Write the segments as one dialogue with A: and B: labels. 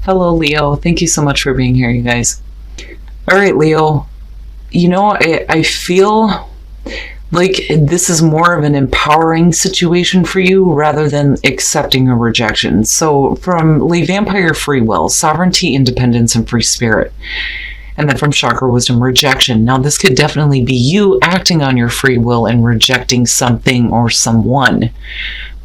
A: Hello, Leo. Thank you so much for being here, you guys. All right, Leo. I feel like this is more of an empowering situation for you rather than accepting a rejection. So, from Lee Vampire, free will, sovereignty, independence, and free spirit. And then from Chakra Wisdom, rejection. Now, this could definitely be you acting on your free will and rejecting something or someone.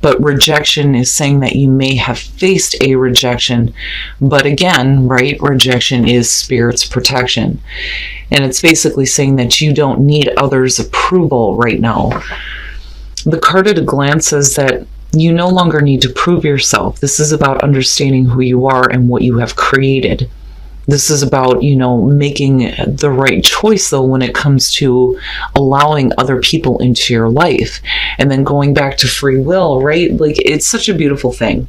A: But rejection is saying that you may have faced a rejection. But again, right, rejection is spirit's protection. And it's basically saying that you don't need others' approval right now. The card at a glance says that you no longer need to prove yourself. This is about understanding who you are and what you have created. This is about, making the right choice, though, when it comes to allowing other people into your life. And then going back to free will, right? Like, it's such a beautiful thing.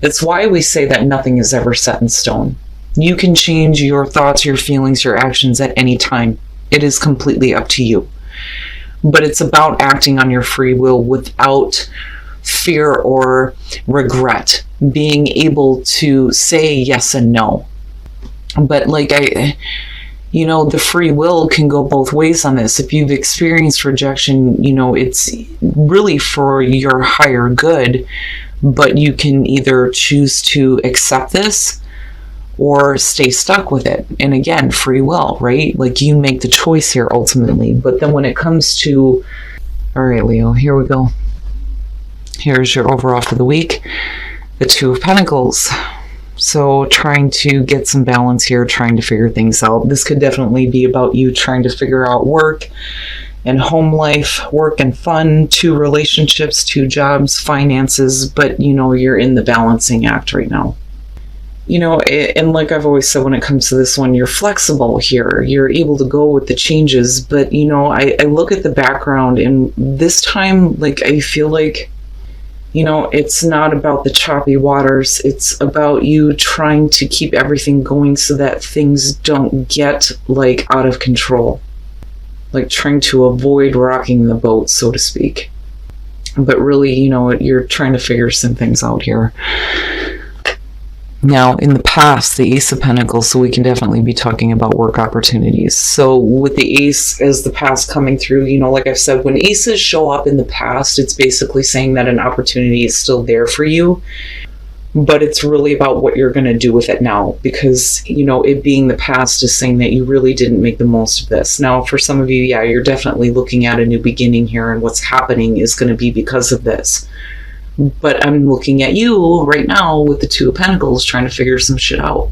A: It's why we say that nothing is ever set in stone. You can change your thoughts, your feelings, your actions at any time. It is completely up to you. But it's about acting on your free will without fear or regret. Being able to say yes and no. But the free will can go both ways on this. If you've experienced rejection, it's really for your higher good, but you can either choose to accept this or stay stuck with it. And again, free will, right? Like, you make the choice here ultimately. But then when it comes to, all right, Leo, here we go. Here's your overall for the week. The Two of Pentacles. So trying to get some balance here, trying to figure things out. This could definitely be about you trying to figure out work and home life, work and fun, 2 relationships, 2 jobs, finances, but you're in the balancing act right now. And like I've always said, when it comes to this one, you're flexible here. You're able to go with the changes, but I look at the background, and this time, I feel like it's not about the choppy waters. It's about you trying to keep everything going so that things don't get out of control. Like trying to avoid rocking the boat, so to speak. But really, you're trying to figure some things out here. Now, in the past, the Ace of Pentacles, so we can definitely be talking about work opportunities. So with the Ace as the past coming through, like I've said, when Aces show up in the past, it's basically saying that an opportunity is still there for you, but it's really about what you're going to do with it now, because, it being the past is saying that you really didn't make the most of this. Now, for some of you, yeah, you're definitely looking at a new beginning here, and what's happening is going to be because of this. But I'm looking at you right now with the Two of Pentacles trying to figure some shit out.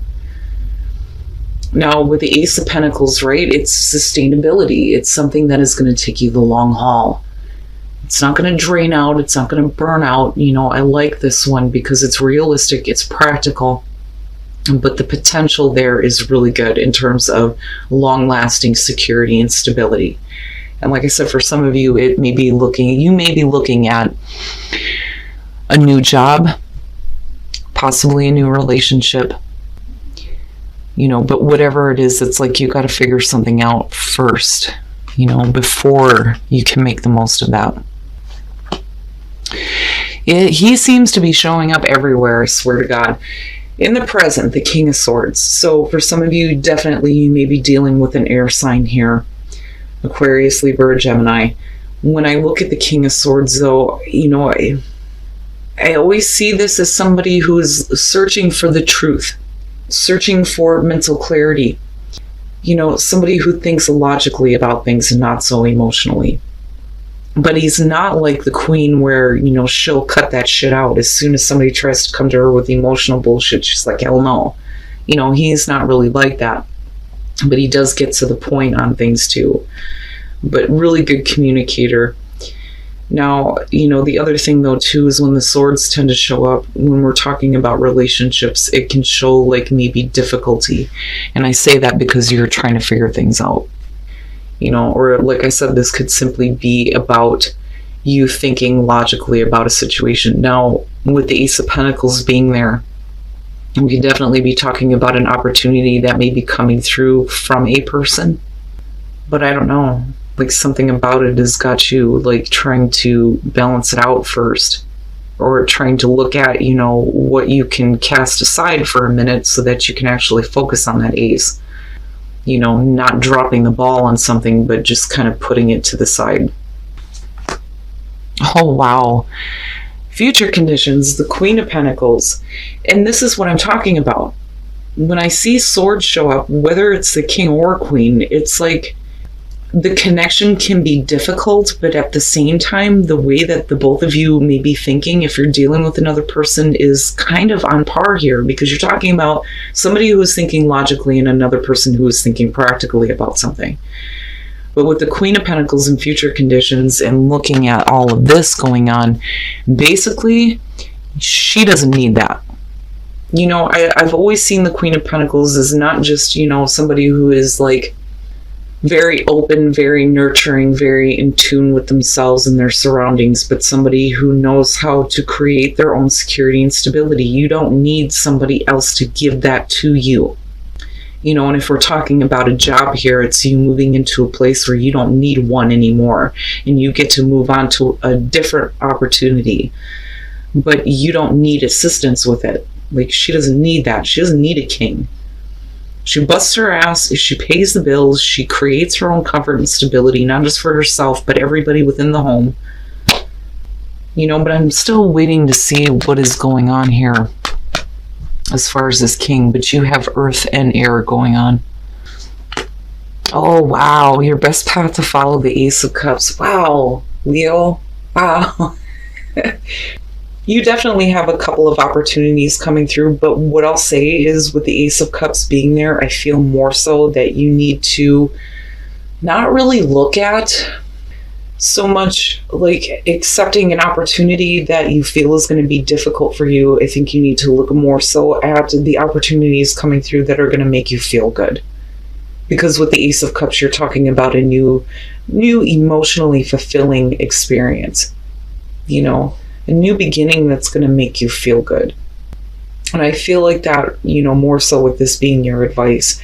A: Now, with the Ace of Pentacles, right, it's sustainability. It's something that is going to take you the long haul. It's not going to drain out. It's not going to burn out. I like this one because it's realistic. It's practical. But the potential there is really good in terms of long-lasting security and stability. And like I said, for some of you, you may be looking at a new job, possibly a new relationship, but whatever it is, it's like you got to figure something out first, before you can make the most of that. He seems to be showing up everywhere, I swear to God. In the present, the King of Swords. So for some of you, definitely you may be dealing with an air sign here. Aquarius, Libra, Gemini. When I look at the King of Swords, though, I always see this as somebody who is searching for the truth, searching for mental clarity. Somebody who thinks logically about things and not so emotionally. But he's not like the Queen where, she'll cut that shit out. As soon as somebody tries to come to her with emotional bullshit, she's like, hell no. He's not really like that. But he does get to the point on things too. But really good communicator. Now, the other thing though too is when the swords tend to show up, when we're talking about relationships, it can show maybe difficulty. And I say that because you're trying to figure things out. Or like I said, this could simply be about you thinking logically about a situation. Now, with the Ace of Pentacles being there, we could definitely be talking about an opportunity that may be coming through from a person. But I don't know. Something about it has got you trying to balance it out first. or trying to look at, what you can cast aside for a minute so that you can actually focus on that ace. Not dropping the ball on something, but just kind of putting it to the side. Oh, wow. Future conditions, the Queen of Pentacles. And this is what I'm talking about. When I see swords show up, whether it's the king or queen, it's like the connection can be difficult, but at the same time, the way that the both of you may be thinking, if you're dealing with another person, is kind of on par here, because you're talking about somebody who is thinking logically and another person who is thinking practically about something. But with the Queen of Pentacles and future conditions and looking at all of this going on, basically, she doesn't need that. I've always seen the Queen of Pentacles as not just, somebody who is like very open, very nurturing, very in tune with themselves and their surroundings, but somebody who knows how to create their own security and stability. You don't need somebody else to give that to you. And if we're talking about a job here, it's you moving into a place where you don't need one anymore and you get to move on to a different opportunity, but you don't need assistance with it. Like, she doesn't need that. She doesn't need a king. She busts her ass, she pays the bills, she creates her own comfort and stability, not just for herself, but everybody within the home. But I'm still waiting to see what is going on here as far as this king, but you have earth and air going on. Oh, wow. Your best path to follow, the Ace of Cups. Wow, Leo. Wow. You definitely have a couple of opportunities coming through, but what I'll say is with the Ace of Cups being there, I feel more so that you need to not really look at so much like accepting an opportunity that you feel is going to be difficult for you. I think you need to look more so at the opportunities coming through that are going to make you feel good. Because with the Ace of Cups, you're talking about a new emotionally fulfilling experience. A new beginning that's going to make you feel good. And I feel like that, more so with this being your advice,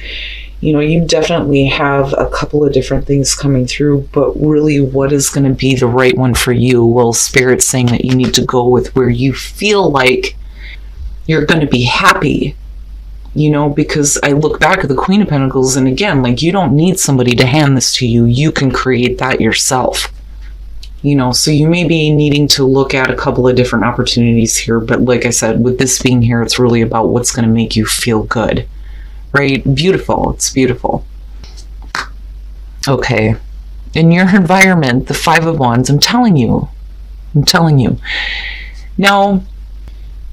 A: you definitely have a couple of different things coming through, but really what is going to be the right one for you? Well, Spirit's saying that you need to go with where you feel like you're going to be happy, because I look back at the Queen of Pentacles, and again, like, you don't need somebody to hand this to you. You can create that yourself. So you may be needing to look at a couple of different opportunities here. But like I said, with this being here, it's really about what's going to make you feel good, right? Beautiful. It's beautiful. Okay. In your environment, the Five of Wands, I'm telling you. Now,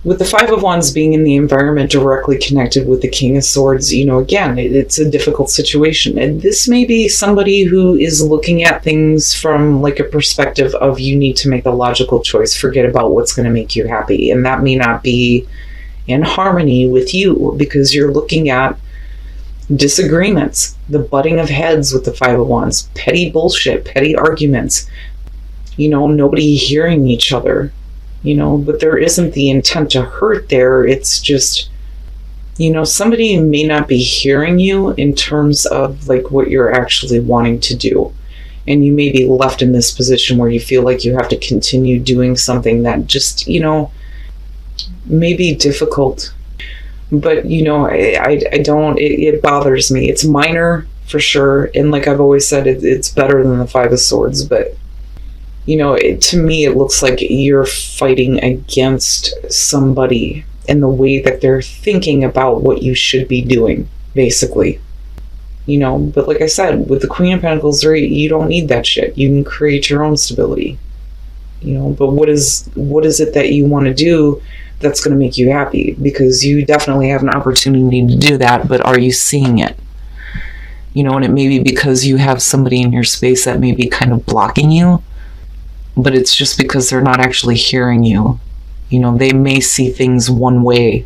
A: with the Five of Wands being in the environment directly connected with the King of Swords, again, it's a difficult situation. And this may be somebody who is looking at things from like a perspective of you need to make a logical choice. Forget about what's going to make you happy. And that may not be in harmony with you because you're looking at disagreements, the butting of heads with the Five of Wands, petty bullshit, petty arguments, nobody hearing each other. But there isn't the intent to hurt there. It's just, somebody may not be hearing you in terms of like what you're actually wanting to do. And you may be left in this position where you feel like you have to continue doing something that just, may be difficult. But, I don't, it bothers me. It's minor for sure. And like I've always said, it's better than the Five of Swords, but to me, it looks like you're fighting against somebody in the way that they're thinking about what you should be doing, basically. But like I said, with the Queen of Pentacles, right, you don't need that shit. You can create your own stability. But what is it that you want to do that's going to make you happy? Because you definitely have an opportunity to do that, but are you seeing it? And it may be because you have somebody in your space that may be kind of blocking you. But it's just because they're not actually hearing you. They may see things one way.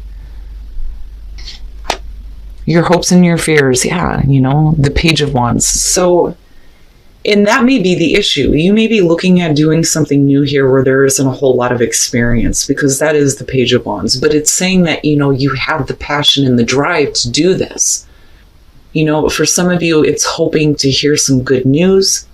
A: Your hopes and your fears, yeah, the Page of Wands. So, and that may be the issue. You may be looking at doing something new here where there isn't a whole lot of experience, because that is the Page of Wands. But it's saying that, you have the passion and the drive to do this. For some of you, it's hoping to hear some good news.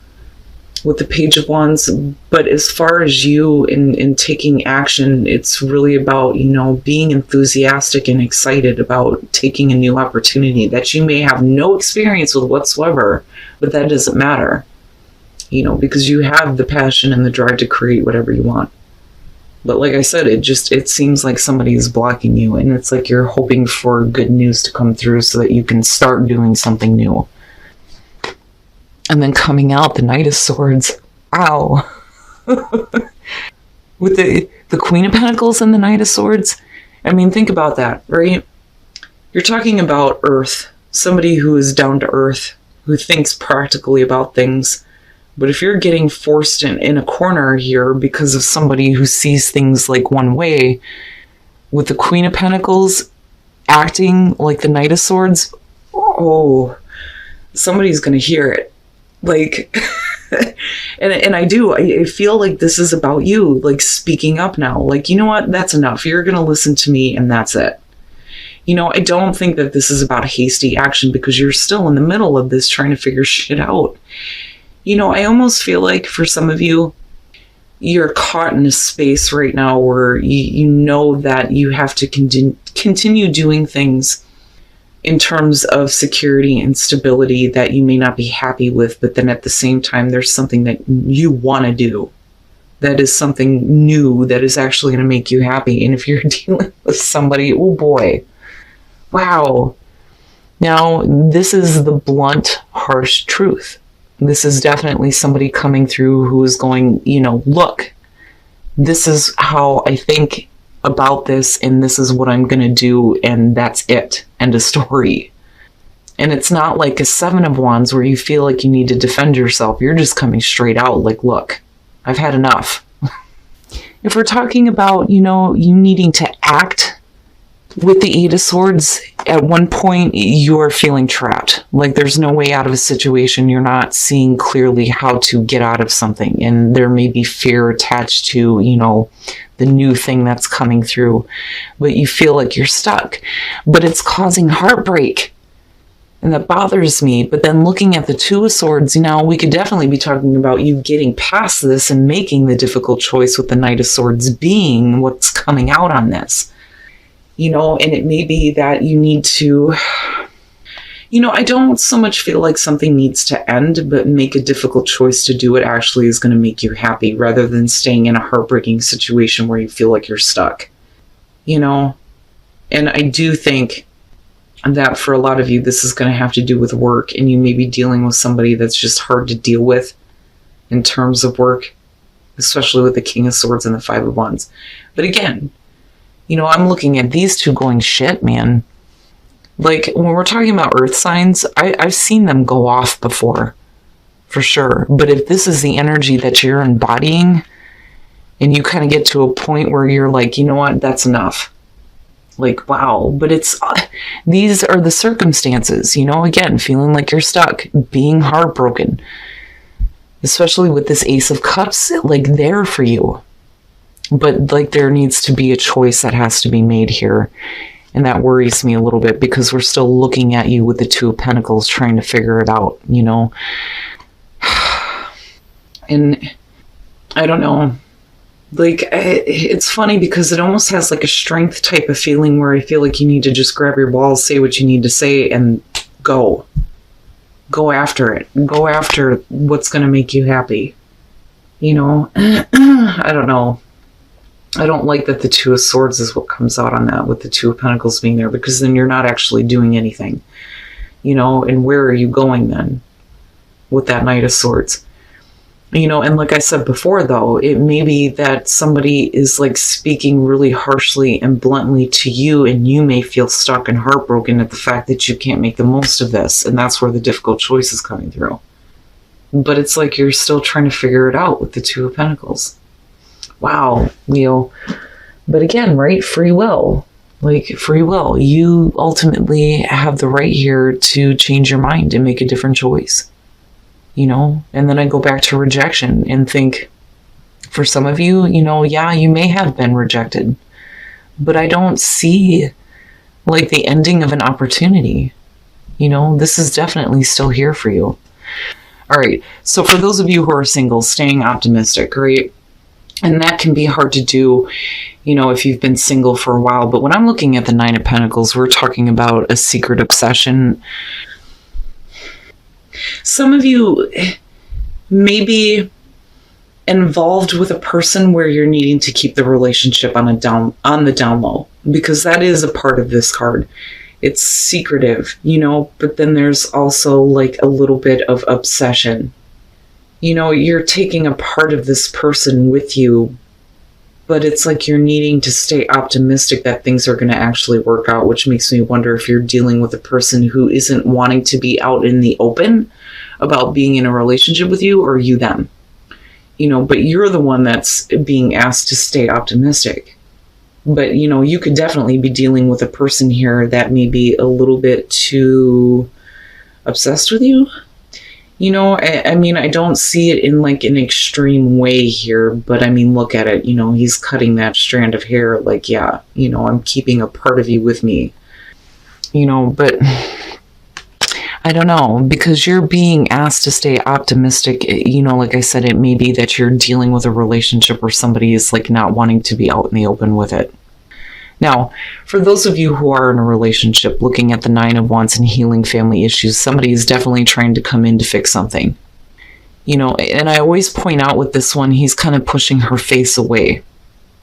A: with the Page of Wands. But as far as you in taking action, it's really about, being enthusiastic and excited about taking a new opportunity that you may have no experience with whatsoever, but that doesn't matter, because you have the passion and the drive to create whatever you want. But like I said, it seems like somebody is blocking you, and it's like you're hoping for good news to come through so that you can start doing something new. And then coming out, the Knight of Swords. Ow. With the Queen of Pentacles and the Knight of Swords. I mean, think about that, right? You're talking about earth. Somebody who is down to earth, who thinks practically about things. But if you're getting forced in a corner here because of somebody who sees things like one way, with the Queen of Pentacles acting like the Knight of Swords, somebody's going to hear it. Like, and I feel like this is about you, like, speaking up now. Like, you know what? That's enough. You're going to listen to me, and that's it. I don't think that this is about hasty action, because you're still in the middle of this trying to figure shit out. I almost feel like for some of you, you're caught in a space right now where you know that you have to continue doing things in terms of security and stability that you may not be happy with, but then at the same time, there's something that you want to do that is something new that is actually going to make you happy. And if you're dealing with somebody, oh boy, wow. Now, this is the blunt, harsh truth. This is definitely somebody coming through who is going, look, this is how I think about this, and this is what I'm going to do, and that's it. End of story. And it's not like a Seven of Wands where you feel like you need to defend yourself. You're just coming straight out like, look, I've had enough. If we're talking about, you needing to act with the Eight of Swords, at one point you're feeling trapped. Like there's no way out of a situation. You're not seeing clearly how to get out of something. And there may be fear attached to, the new thing that's coming through. But you feel like you're stuck. But it's causing heartbreak. And that bothers me. But then looking at the Two of Swords, we could definitely be talking about you getting past this and making the difficult choice with the Knight of Swords being what's coming out on this. And it may be that you need to, I don't so much feel like something needs to end, but make a difficult choice to do what actually is going to make you happy, rather than staying in a heartbreaking situation where you feel like you're stuck, And I do think that for a lot of you, this is going to have to do with work, and you may be dealing with somebody that's just hard to deal with in terms of work, especially with the King of Swords and the Five of Wands. But again, I'm looking at these two going, shit, man. Like, when we're talking about earth signs, I've seen them go off before, for sure. But if this is the energy that you're embodying, and you kind of get to a point where you're like, you know what, that's enough. Like, wow. But these are the circumstances, again, feeling like you're stuck, being heartbroken. Especially with this Ace of Cups, like, there for you. But like there needs to be a choice that has to be made here. And that worries me a little bit, because we're still looking at you with the Two of Pentacles trying to figure it out, And I don't know. Like, it's funny because it almost has like a strength type of feeling where I feel like you need to just grab your balls, say what you need to say, and go. Go after it. Go after what's going to make you happy. I don't know. I don't like that the Two of Swords is what comes out on that, with the Two of Pentacles being there, because then you're not actually doing anything, and where are you going then with that Knight of Swords? And like I said before, though, it may be that somebody is like speaking really harshly and bluntly to you, and you may feel stuck and heartbroken at the fact that you can't make the most of this. And that's where the difficult choice is coming through. But it's like you're still trying to figure it out with the Two of Pentacles. Wow, Leo. But again, right? Free will. Like, free will. You ultimately have the right here to change your mind and make a different choice. And then I go back to rejection and think, for some of you, yeah, you may have been rejected. But I don't see, like, the ending of an opportunity. This is definitely still here for you. All right. So for those of you who are single, staying optimistic, right? And that can be hard to do, if you've been single for a while. But when I'm looking at the Nine of Pentacles, we're talking about a secret obsession. Some of you may be involved with a person where you're needing to keep the relationship on the down low, because that is a part of this card. It's secretive, but then there's also like a little bit of obsession. You're taking a part of this person with you, but it's like you're needing to stay optimistic that things are going to actually work out, which makes me wonder if you're dealing with a person who isn't wanting to be out in the open about being in a relationship with you, or you them. But you're the one that's being asked to stay optimistic. But, you could definitely be dealing with a person here that may be a little bit too obsessed with you. I don't see it in like an extreme way here, but look at it. He's cutting that strand of hair. Like, yeah, I'm keeping a part of you with me. But I don't know, because you're being asked to stay optimistic. Like I said, it may be that you're dealing with a relationship where somebody is like not wanting to be out in the open with it. Now, for those of you who are in a relationship, looking at the Nine of Wands and healing family issues, somebody is definitely trying to come in to fix something. And I always point out with this one, he's kind of pushing her face away,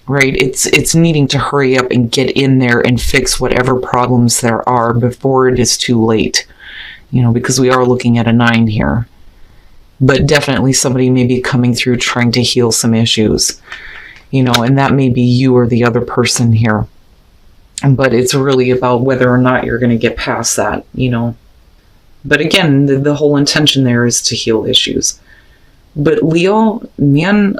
A: right? It's needing to hurry up and get in there and fix whatever problems there are before it is too late, because we are looking at a 9 here. But definitely somebody may be coming through trying to heal some issues, and that may be you or the other person here. But it's really about whether or not you're going to get past that, But again, the whole intention there is to heal issues. But Leo, man,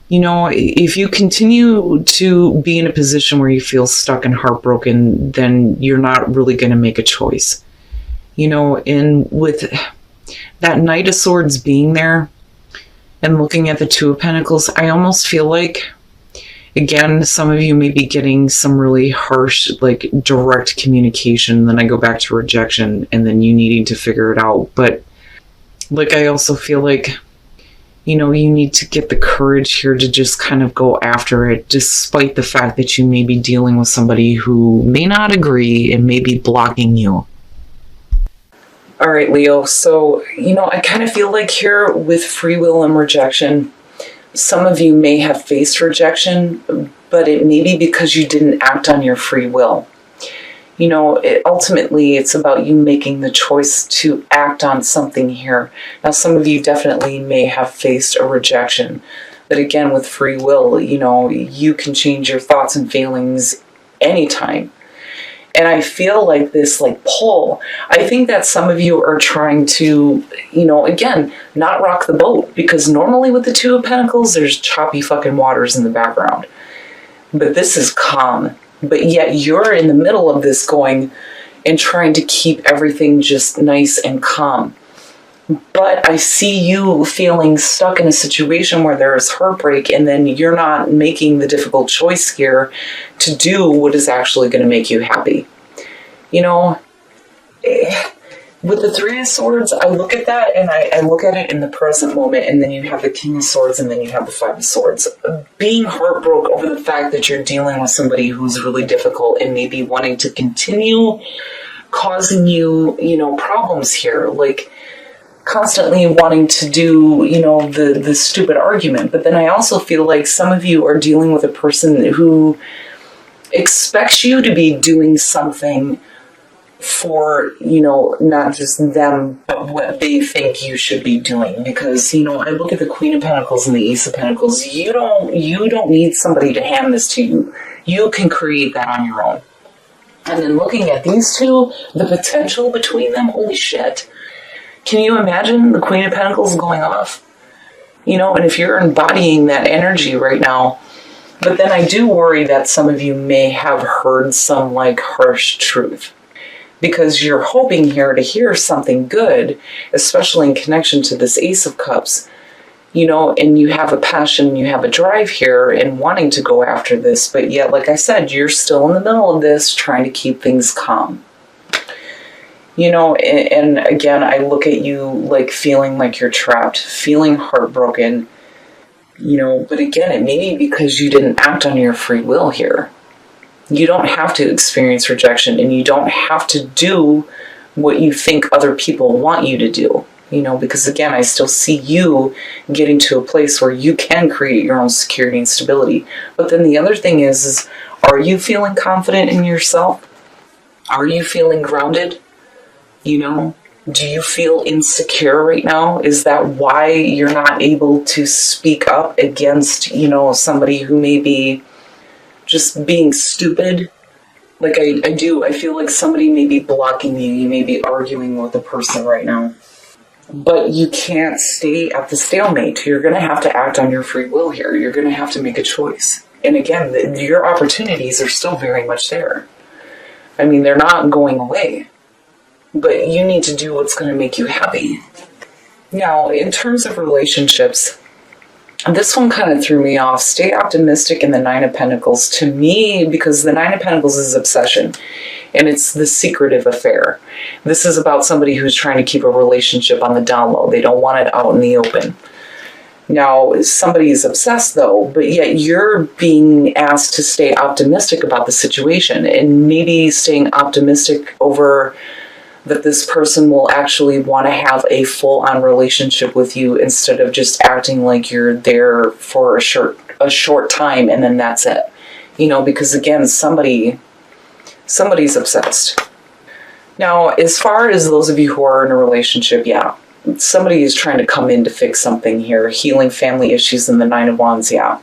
A: if you continue to be in a position where you feel stuck and heartbroken, then you're not really going to make a choice. And with that Knight of Swords being there and looking at the Two of Pentacles, I almost feel like, again, some of you may be getting some really harsh, like direct communication. Then I go back to rejection and then you needing to figure it out. But I also feel like, you need to get the courage here to just kind of go after it, despite the fact that you may be dealing with somebody who may not agree and may be blocking you. All right, Leo. So, I kind of feel like here with free will and rejection, some of you may have faced rejection, but it may be because you didn't act on your free will. Ultimately, it's about you making the choice to act on something here. Now, some of you definitely may have faced a rejection, but again, with free will, you can change your thoughts and feelings anytime. And I feel like this pull, I think that some of you are trying to, again, not rock the boat, because normally with the Two of Pentacles, there's choppy fucking waters in the background. But this is calm. But yet you're in the middle of this going and trying to keep everything just nice and calm. But I see you feeling stuck in a situation where there is heartbreak, and then you're not making the difficult choice here to do what is actually going to make you happy. With the Three of Swords, I look at that and I look at it in the present moment, and then you have the King of Swords and then you have the Five of Swords. Being heartbroken over the fact that you're dealing with somebody who's really difficult and maybe wanting to continue causing you, problems here, like constantly wanting to do, the stupid argument. But then I also feel like some of you are dealing with a person who expects you to be doing something for, not just them, but what they think you should be doing. Because, I look at the Queen of Pentacles and the Ace of Pentacles. You don't need somebody to hand this to you. You can create that on your own. And then looking at these two, the potential between them, holy shit. Can you imagine the Queen of Pentacles going off? And if you're embodying that energy right now, but then I do worry that some of you may have heard some harsh truth, because you're hoping here to hear something good, especially in connection to this Ace of Cups, and you have a passion, you have a drive here and wanting to go after this, but yet, like I said, you're still in the middle of this trying to keep things calm. And again, I look at you like feeling like you're trapped, feeling heartbroken, but again, it may be because you didn't act on your free will here. You don't have to experience rejection, and you don't have to do what you think other people want you to do, because again, I still see you getting to a place where you can create your own security and stability. But then the other thing is are you feeling confident in yourself? Are you feeling grounded? Do you feel insecure right now? Is that why you're not able to speak up against, somebody who may be just being stupid? Like I feel like somebody may be blocking you. You may be arguing with a person right now. But you can't stay at the stalemate. You're going to have to act on your free will here. You're going to have to make a choice. And again, your opportunities are still very much there. I mean, they're not going away. But you need to do what's going to make you happy. Now, in terms of relationships, this one kind of threw me off. Stay optimistic in the Nine of Pentacles. To me, because the Nine of Pentacles is obsession, and it's the secretive affair. This is about somebody who's trying to keep a relationship on the down low. They don't want it out in the open. Now, somebody's obsessed though, but yet you're being asked to stay optimistic about the situation, and maybe staying optimistic over that this person will actually want to have a full-on relationship with you instead of just acting like you're there for a short time and then that's it. Because again, somebody's obsessed. Now, as far as those of you who are in a relationship, yeah, somebody is trying to come in to fix something here, healing family issues in the Nine of Wands, yeah.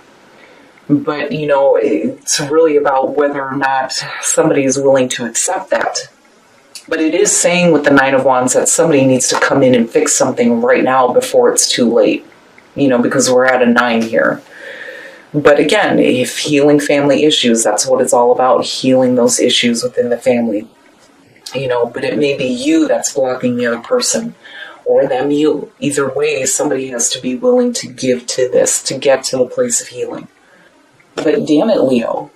A: But, it's really about whether or not somebody is willing to accept that. But it is saying with the Nine of Wands that somebody needs to come in and fix something right now before it's too late, because we're at a 9 here. But again, if healing family issues, that's what it's all about, healing those issues within the family. But it may be you that's blocking the other person, or them you. Either way, somebody has to be willing to give to this to get to the place of healing. But damn it, Leo,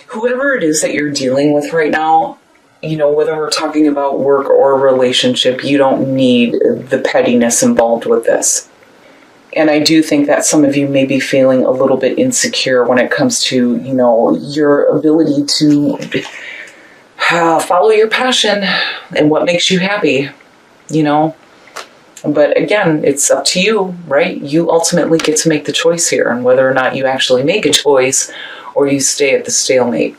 A: whoever it is that you're dealing with right now, whether we're talking about work or a relationship, you don't need the pettiness involved with this. And I do think that some of you may be feeling a little bit insecure when it comes to, your ability to follow your passion and what makes you happy, But again, it's up to you, right? You ultimately get to make the choice here on whether or not you actually make a choice or you stay at the stalemate.